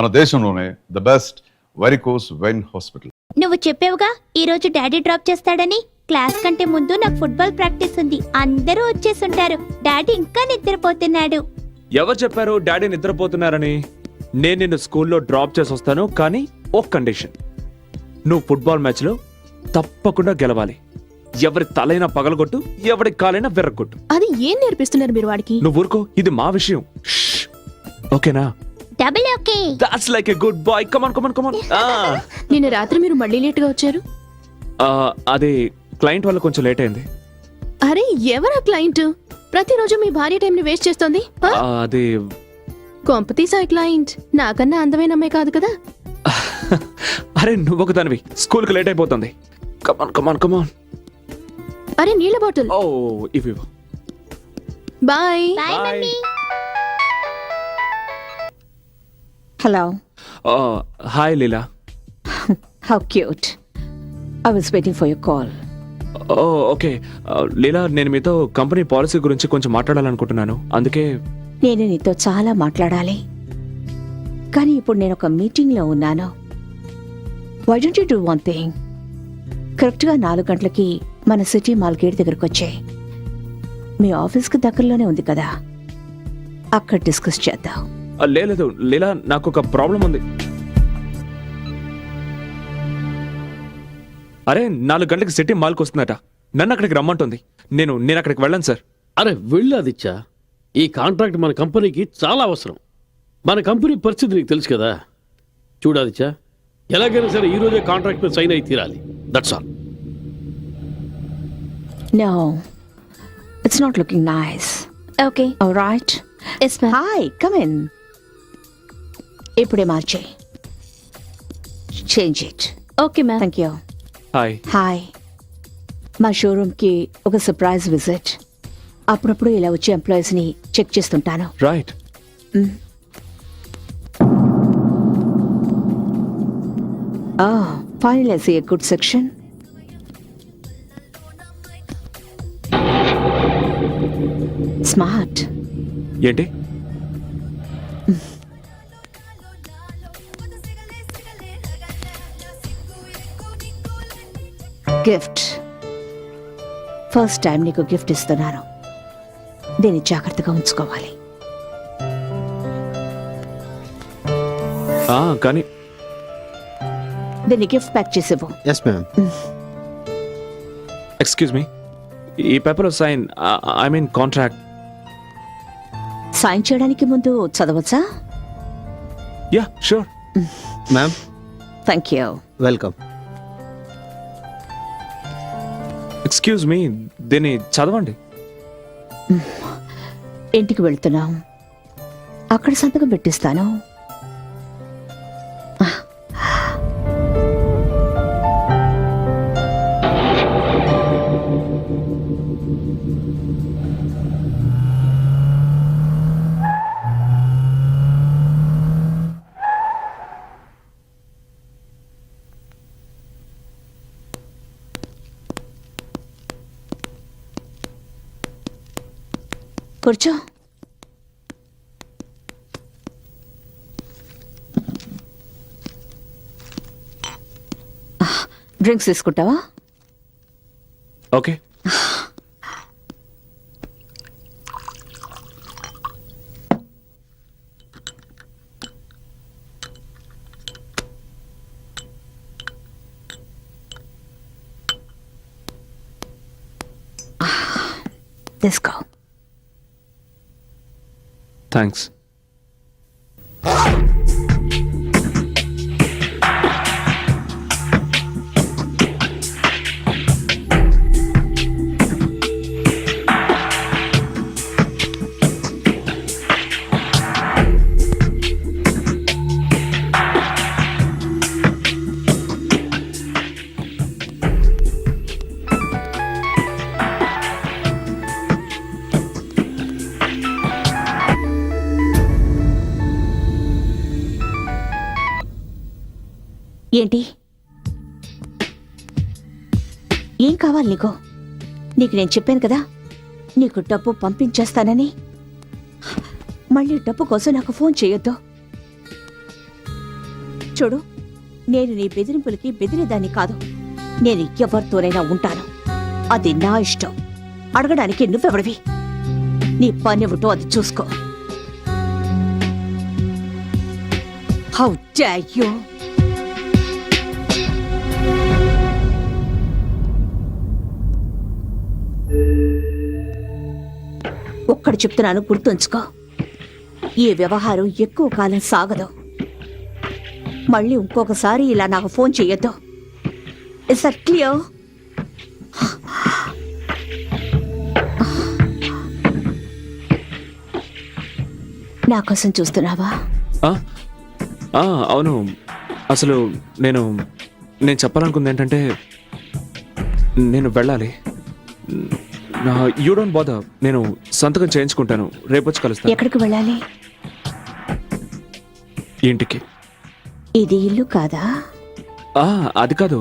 మన దేశంలోనే the best varicose vein hospital. నువ్వు చెప్పావుగా ఈ రోజు డాడీ డ్రాప్ చేస్తాడని. క్లాస్ కంటే ముందు నాకు ఫుట్బాల్ ప్రాక్టీస్ ఉంది. అందరూ వచ్చేసుంటారు. డాడీ ఇంకా నిద్రపోతున్నాడు. ఎవరు చెప్పారు డాడీ నిద్రపోతున్నారని? నేను నిన్ను స్కూల్లో డ్రాప్ చేసి వస్తాను, కానీ ఒక కండిషన్. నువ్వు ఫుట్బాల్ మ్యాచ్ లో తప్పకుండా గెలవాలి. ఎవరి తలైనా పగలగొట్టు, ఎవరి కాలైనా విర్రగొట్టు. అది ఏం నేర్పిస్తున్నారు మీరు వాడికి? నువ్వు ఊరుకో, ఇది మా విషయం. షష్. ఓకేనా? Double okay. That's like a good boy. Come on come on come on. నిన్న రాత్రి మీరు మళ్ళీ లేట్ గా వచ్చారు. అదే క్లయింట్ వల్ల కొంచెం లేట్ అయింది. అరే ఎవరా క్లయింట్? ప్రతిరోజు మీ భార్య టైం ని వేస్ట్ చేస్తోంది. అది కొంపతీసా క్లయింట్ నాకన్నా అందమైన అమ్మాయి కాదు కదా? అరే నువ్వు ఒక దానివి, స్కూల్ కి లేట్ అయిపోతుంది. కమాన్ కమాన్ కమాన్. అరే నీళ్ళ బాటిల్. ఓ ఇవి. Bye. Bye mummy. Hello. Hi Leela. How cute. I was waiting for your call. Okay Leela, నేను మీతో కంపెనీ పాలసీ గురించి కొంచెం మాట్లాడాలనుకుంటున్నాను. అందుకే నేను నీతో చాలా మాట్లాడాలి, కానీ ఇప్పుడు నేను ఒక మీటింగ్లో ఉన్నాను. Why don't you do one thing? కరెక్ట్గా 4 గంటలకి మన సిటీ మాల్ గేట్ దగ్గరకు వచ్చే మీ ఆఫీస్కి దగ్గరలోనే ఉంది కదా, అక్కడ డిస్కస్ చేద్దాం. లేదు లీలా, నాకు ఒక ప్రాబ్లం ఉంది. అరే 4 గంటలకు సిటీ మాల్కి వస్తుందట. నన్ను అక్కడికి రమ్మంటుంది. నేను అక్కడికి వెళ్ళను సార్. అరే వెళ్ళు ఆదిత్య, ఈ కాంట్రాక్ట్ మన కంపెనీకి చాలా అవసరం. మన కంపెనీ పరిస్థితి నీకు తెలుసు కదా. చూడు ఆదిత్య, ఎలాగైనా సరే ఈ రోజే కాంట్రాక్ట్ మీద సైన్ అయి తీరాలి. That's all. No, it's not looking nice. Okay. All right. Yes ma'am. Hi, come in. ఇప్పుడే మార్చే. Change it. Okay ma'am. Thank you. Hi. Hi, మా షోరూమ్కి ఒక సర్ప్రైజ్ విజిట్. అప్పుడప్పుడు ఇలా వచ్చే ఎంప్లాయీస్ని చెక్ చేస్తుంటాను. Right. Finally I see a good section. Smart. ఏంటి? గిఫ్ట్. ఫస్ట్ టైం నీకు గిఫ్ట్ ఇస్తున్నాను. దీన్ని జాగ్రత్తగా ఉంచుకోవాలి. కానీ దీన్ని గిఫ్ట్ ప్యాక్ చేసేవు. Yes ma'am. ఎక్స్క్యూజ్ మీ, ఈ paper sign, I mean contract. Sign చేయడానికి ముందు చదవచ్చా? Yeah sure. Ma'am thank you. Welcome. Excuse me, దీన్ని చదవండి. ఇంటికి వెళ్తున్నాం, అక్కడ సంతకం పెట్టిస్తాను. కూర్చో. డ్రింక్స్ తీసుకుంటావా? ఓకే. తీసుకో. థ్యాంక్స్. ఏంటి? ఏం కావాలి నీకు? నీకు నేను చెప్పాను కదా నీకు డబ్బు పంపించేస్తానని. మళ్ళీ డబ్బు కోసం నాకు ఫోన్ చేయొద్దు. చూడు, నేను నీ బెదిరింపులకి బెదిరేదాన్ని కాదు. నేను ఎవరితోనైనా ఉంటాను, అది నా ఇష్టం. అడగడానికి నువ్వెవడివి? నీ పనివిటో అది చూసుకో. How dare you! ఒక్కడు చెప్తున్నాను, గుర్తుంచుకో. ఈ వ్యవహారం ఎక్కువ కాలం సాగదు. మళ్ళీ ఇంకొకసారి ఇలా నాకు ఫోన్ చెయ్యొద్దు. Is that clear? నా కోసం చూస్తున్నావా? ఆ? ఆ, అవును. అసలు నేను చెప్పాలనుకుంది ఏంటంటే నేను వెళ్ళాలి. యూ డోంట్ బాదర్, నేను సంతకం చేయించుకుంటాను. రేపొచ్చి కలుస్తాను. ఎక్కడికి వెళ్ళాలి? ఇంటికి. ఇది ఇల్లు కాదా? ఆ, అది కాదు.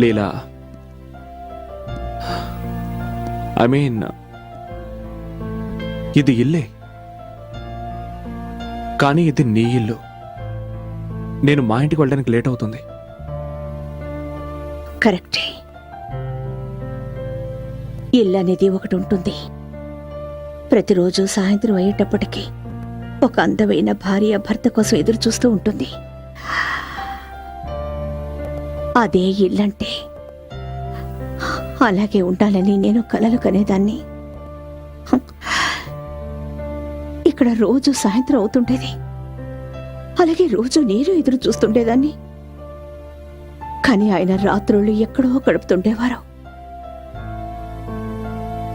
లీలా, ఐ మీన్ ఇది ఇల్లే, కానీ ఇది నీ ఇల్లు. నేను మా ఇంటికి వెళ్ళడానికి లేట్ అవుతుంది. కరెక్టే. ఇల్లు అనేది ఒకటి ఉంటుంది. ప్రతిరోజు సాయంత్రం అయ్యేటప్పటికీ ఒక అందమైన భార్య భర్త కోసం ఎదురు చూస్తూ ఉంటుంది. అదే ఇల్లంటే. అలాగే ఉండాలని నేను కలలు కనేదాన్ని. ఇక్కడ రోజు సాయంత్రం అవుతుండేది. అలాగే రోజు నేను ఎదురు చూస్తుండేదాన్ని. కానీ ఆయన రాత్రుళ్ళు ఎక్కడో గడుపుతుండేవారు,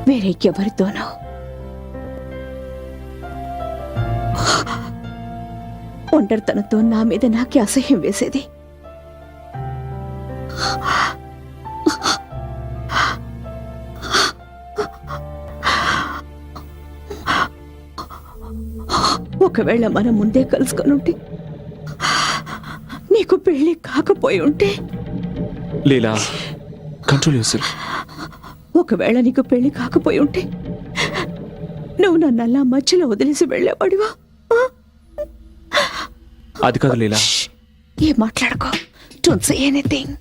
వేరే ఎవరితోనో. ఒంటరితనంతో నా మీద నాకే అసహ్యం వేసేది. ఒకవేళ మనం ముందే కలుసుకొని ఉంటే, నీకు పెళ్లి కాకపోయి ఉంటే. లీలా, కంట్రోల్ యువర్సెల్ఫ్. ఒకవేళ నీకు పెళ్లి కాకపోయి ఉంటే నువ్వు నన్ను అలా మధ్యలో వదిలేసి వెళ్ళేవాడివా? అది కాదు లీలా. ఏం మాట్లాడుకో. Don't say anything.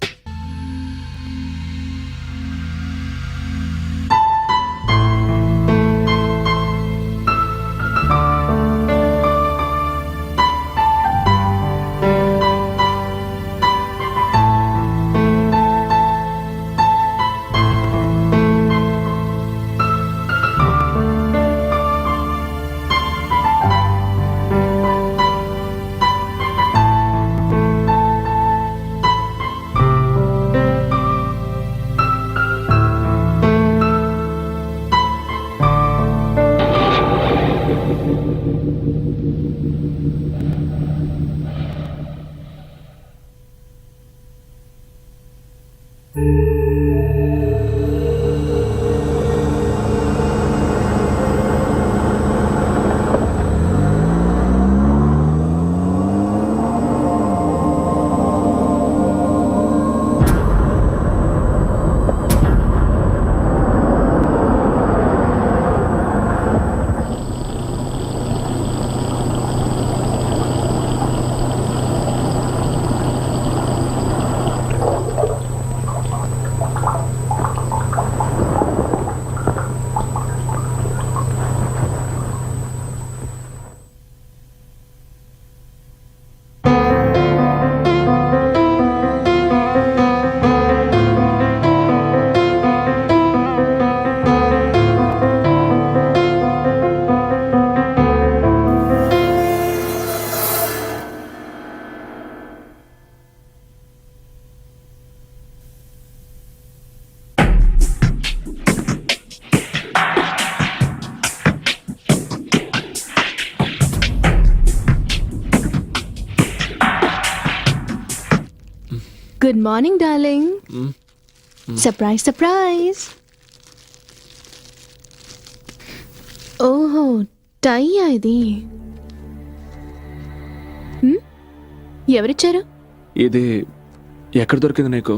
Good morning darling. Surprise surprise. ఓహో, టైయా ఇది? ఎవరిచ్చారు? ఇది ఎక్కడ దొరికింది నీకు?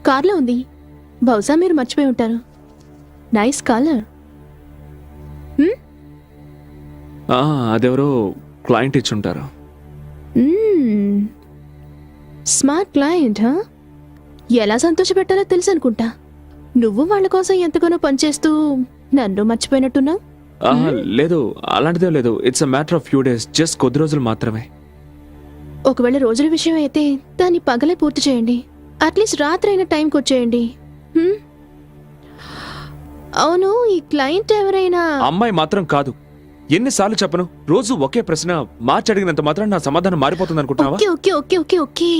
కార్లో ఉంది. బహుశా మీరు మర్చిపోయి ఉంటారు. Nice colour. అదెవరో క్లయింట్ ఇచ్చుంటారు. స్మార్ట్ క్లయింట్ హా? ఎలా సంతోషపెట్టాలో తెలుసు అనుకుంటా. నువ్వు వాళ్ళ కోసం ఎంతగానో పనిచేస్తూ నన్ను మర్చిపోయినట్టున్నావు. లేదు, అలాంటిదే లేదు. It's a matter of few days, just కొద్ది రోజులు మాత్రమే. ఒకవేళ రోజుల విషయం అయితే దాన్ని పగలే పూర్తి చేయండి. అట్లీస్ట్ రాత్రి అయిన టైంకి వచ్చేయండి. హ్మ్? అవును, ఈ క్లయింట్ ఎవరైనా? అమ్మాయి మాత్రం కాదు. ఎన్నిసార్లు చెప్పను, రోజు ఒకే ప్రశ్న మార్చి అడిగినంత మాత్రం నా సమాధానం మారిపోతుంది అనుకుంటున్నావా? Okay okay okay okay okay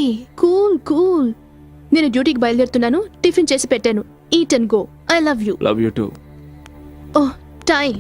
cool cool. నేను డ్యూటీకి బయలుదేరుతున్నాను. టిఫిన్ చేసి పెట్టాను. Eat and go. I love you. Love you two. Oh, time.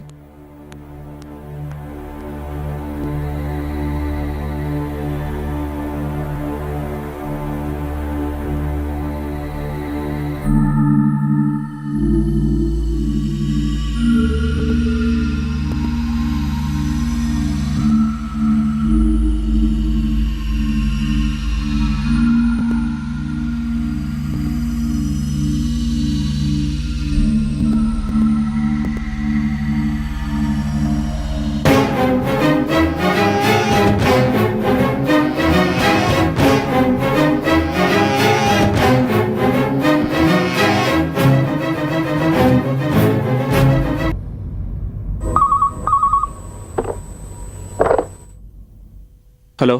Hello,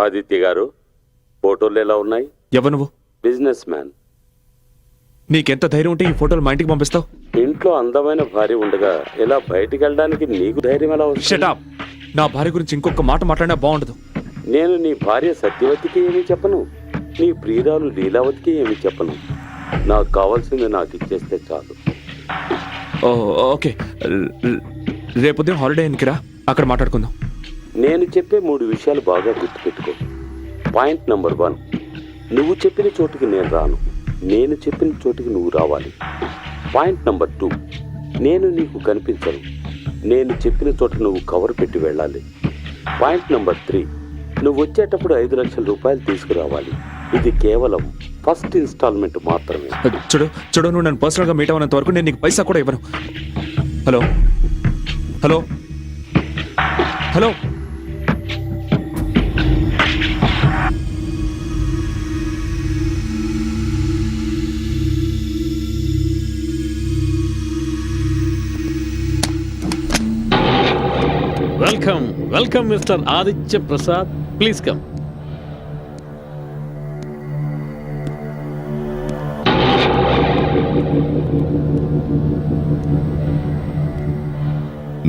Aditya గారు, ఫోటోలు ఎలా ఉన్నాయి? ఎవరు నువ్వు? Business man. నీకెంత ధైర్యం ఉంటే ఈ ఫోటోలు మా ఇంటికి పంపిస్తావు? ఇంట్లో అందమైన భార్య ఉండగా ఇలా బయటికి వెళ్ళడానికి నీకు ధైర్యం ఎలా వస్తుంది? Shut up. నా భార్య గురించి ఇంకొక మాట మాట్లాడినా బాగుండదు. నేను నీ భార్య సత్యవతికి ఏమీ చెప్పను, నీ ప్రియురాలు లీలావతికి ఏమీ చెప్పను. నాకు కావాల్సింది నాకు ఇచ్చేస్తే చాలు. ఓకే, రేపు ఉదయం హాలిడే ఎన్నికి రా, అక్కడ మాట్లాడుకుందాం. నేను చెప్పే 3 విషయాలు బాగా గుర్తుపెట్టుకో. పాయింట్ నెంబర్ 1, నువ్వు చెప్పిన చోటుకి నేను రాను, నేను చెప్పిన చోటుకి నువ్వు రావాలి. పాయింట్ నెంబర్ 2, నేను నీకు కనిపించను, నేను చెప్పిన చోట నువ్వు కవర్ పెట్టి వెళ్ళాలి. పాయింట్ నెంబర్ 3, నువ్వు వచ్చేటప్పుడు 5 లక్షల రూపాయలు తీసుకురావాలి. ఇది కేవలం ఫస్ట్ ఇన్స్టాల్మెంట్ మాత్రమే. చూడు, నువ్వు నన్ను పర్సనల్గా మీట్ అవ్వనంత వరకు నేను నీకు పైసా కూడా ఇవ్వను. Hello hello hello. Welcome welcome mister Aditya Prasad, please come.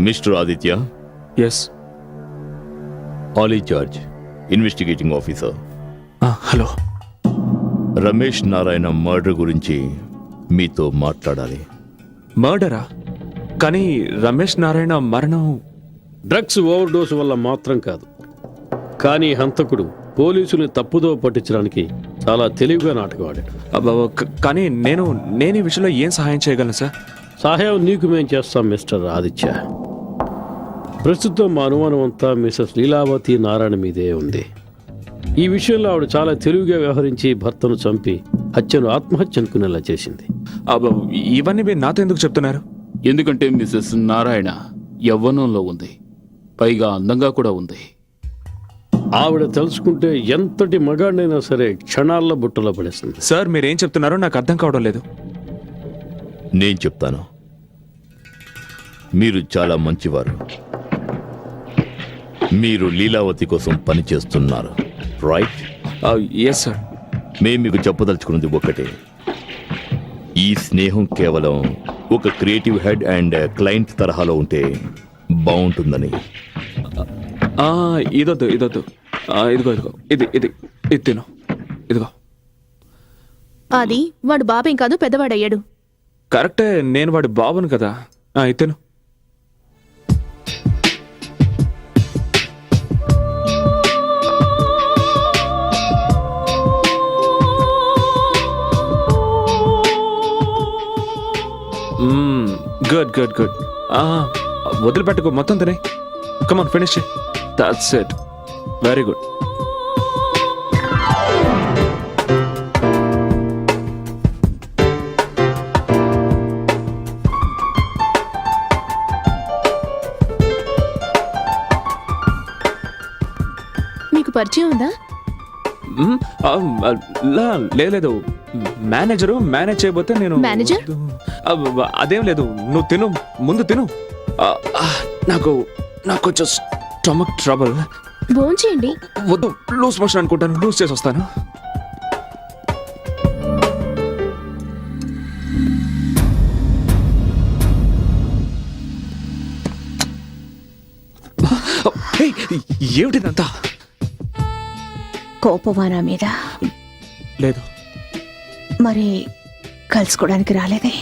Mister Aditya. Yes. Ali George, investigating officer. Hello. Ramesh Narayana murder గురించి మీతో మాట్లాడాలి. మర్డరా? కానీ రమేష్ నారాయణ మరణం డ్రగ్స్ ఓవర్ డోస్ వల్ల మాత్రం కాదు, కానీ హంతకుడు పోలీసుల్ని తప్పుదో పట్టించడానికి చాలా తెలివిగా నాటకం ఆడాడు. కానీ నేను ఈ విషయంలో ఏం సహాయం చేయగలను సార్? సహాయం నీకు మేం చేస్తాం మిస్టర్ ఆదిత్య. ప్రస్తుతం మా అనుమానం అంతా మిసెస్ లీలావతి నారాయణ మీదే ఉంది. ఈ విషయంలో ఆవిడ చాలా తెలివిగా వ్యవహరించి భర్తను చంపి హత్యను ఆత్మహత్య అనుకునేలా చేసింది. ఇవన్నీ మీరు నాతో ఎందుకు చెప్తున్నారు? ఎందుకంటే మిసెస్ నారాయణ యవ్వనంలో ఉంది, పైగా అందంగా కూడా ఉంది. ఆవిడ తెలుసుకుంటే ఎంతటి మగాడినైనా సరే క్షణాల్లో బుట్టలో పడేస్తుంది. సార్, మీరేం చెప్తున్నారో నాకు అర్థం కావడం లేదు. నేను చెప్తాను. మీరు చాలా మంచివారు. మీరు లీలావతి కోసం పనిచేస్తున్నారు, రైట్? Yes sir. మేము మీకు చెప్పదలుచుకున్నది ఒకటే. ఈ స్నేహం కేవలం ఒక క్రియేటివ్ హెడ్ అండ్ క్లయింట్ తరహాలో ఉంటే బాగుంటుందని. ఇదొద్దు. ఇదిగో ఇది తిను. ఇదిగో. అది వాడు బాబేం కాదు, పెద్దవాడయ్యాడు. కరెక్టే, నేను వాడి బాబును కదా. ఇది తిను. గుడ్. వదిలిపెట్టుకో, మొత్తం తినే. Come on, finish. That's it. Very good. పరిచయం ఉందా? మ్, ఆ, లేదు మేనేజరు మేనేజ్ చేయబోతే నేను మేనేజర్? అదేం లేదు, నువ్వు తిను, ముందు తిను. ఆ, ఆ, నాకు నాకు కొంచెం స్టమక్ ట్రబుల్. భోంచేయండి. వద్దు, లూజ్ మోషన్ అనుకుంటాను, లూజ్ చేసి వస్తాను. హే, ఏమిటిదంతా? కోపమానా మీద లేదు. మరి కలుసుకోవడానికి రాలేదే?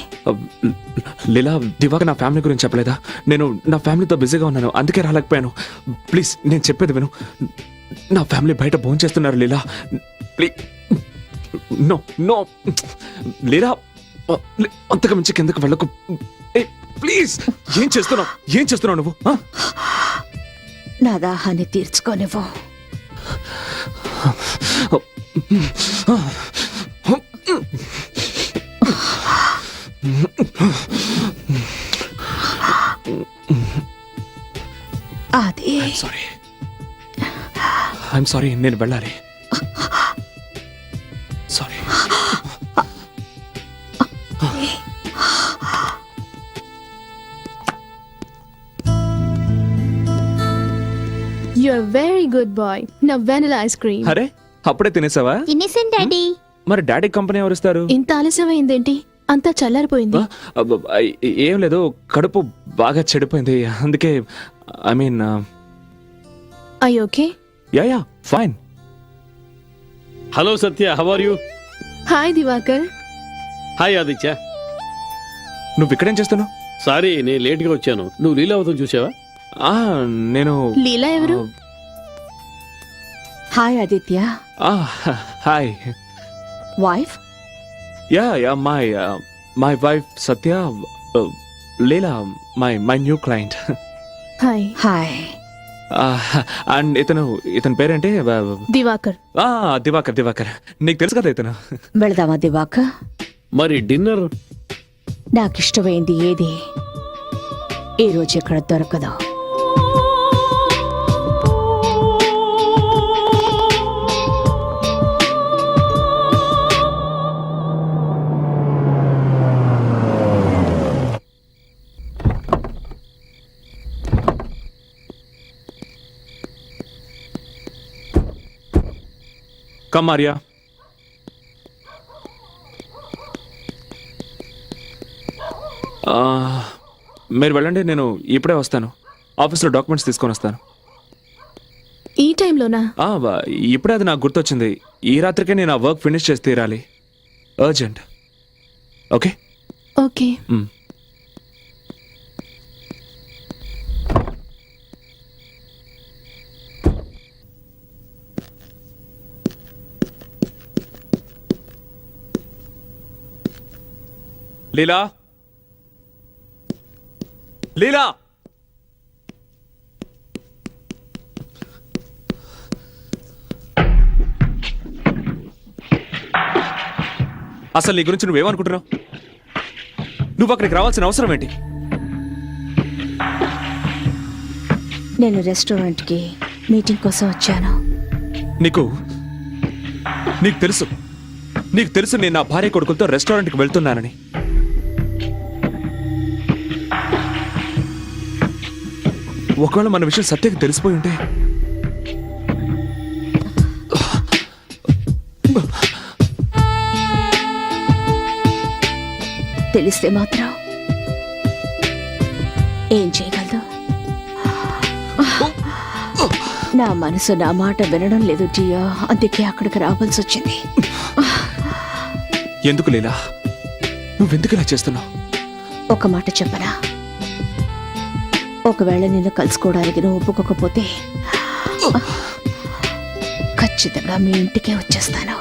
లీలా, దివాక నా ఫ్యామిలీ గురించి చెప్పలేదా? నేను నా ఫ్యామిలీతో బిజీగా ఉన్నాను, అందుకే రాలేకపోయాను. ప్లీజ్, నేను చెప్పేది విను. నా ఫ్యామిలీ బయట భోంచేస్తున్నారు లీలా. ప్లీజ్, నో నో లీలా, అంతకు మించి కిందకు వెళ్ళకు. ప్లీజ్, ఏం చేస్తున్నావు నువ్వు? నా దాహాన్ని తీర్చుకోనివ్వు. అది ఐఎమ్ సారీ, నేను వెళ్ళాలి. Sorry. You're very good boy. నా వెనిలా ఐస్ క్రీమ్. అరే, అప్పుడే తినేసావా? తినేసాను డాడీ. మరి డాడీ కంపెనీ ఎవరు ఇస్తారు? ఇంత ఆలస్యమైందేంటి? అంతా చల్లారిపోయింది. ఏం లేదు, కడుపు బాగా చెడిపోయింది, అందుకే. I mean, I okay? Yeah fine. Hello Satya, how are you? Hi Diwakar. Hi Aditya. నువ్వు ఇక్కడేం చేస్తున్నావు? సారీ, నేను లేట్గా వచ్చాను. నువ్వు లీలావతం చూసావా? నేను లీలా ఎవరు? Hi Aditya. Hi. Wife? Yeah my wife Satya. Leela my new client. Hi. Hi. And ఇతని పేరేంటి? దివాకర్. దివాకర్. నీకు తెలుసు కదా ఇతను. వెళదామా దివాక? మరి డిన్నర్? నాకిష్టమైంది ఏది ఈరోజు ఇక్కడ దొరకదు. కమ్ ఆర్యా. మీరు వెళ్ళండి, నేను ఇప్పుడే వస్తాను. ఆఫీస్లో డాక్యుమెంట్స్ తీసుకొని వస్తాను. ఈ టైంలోనా? ఇప్పుడే అది నాకు గుర్తొచ్చింది. ఈ రాత్రికే నేను ఆ వర్క్ ఫినిష్ చేసి తీరాలి. అర్జెంట్. Okay okay. లీలా, అసలు నీ గురించి నువ్వేమనుకుంటున్నావు? నువ్వు అక్కడికి రావాల్సిన అవసరం ఏంటి? నేను రెస్టారెంట్కి మీటింగ్ కోసం వచ్చాను. నీకు తెలుసు నేను నా భార్య కొడుకులతో రెస్టారెంట్కి వెళ్తున్నానని. ఒకవేళ మన విషయం సత్యకి తెలిసిపోయి ఉంటే తెలిస్తే మాత్రం ఏం చేయగలదు? నా మనసు నా మాట వినడం లేదు జియో, అందుకే అక్కడికి రావాల్సి వచ్చింది. ఎందుకు లీలా, నువ్వెందుకు ఇలా చేస్తున్నావు? ఒక మాట చెప్పనా? ఒకవేళ నిన్ను కలుసుకోవడానికి నువ్వు ఒప్పుకోకపోతే ఖచ్చితంగా మీ ఇంటికే వచ్చేస్తాను.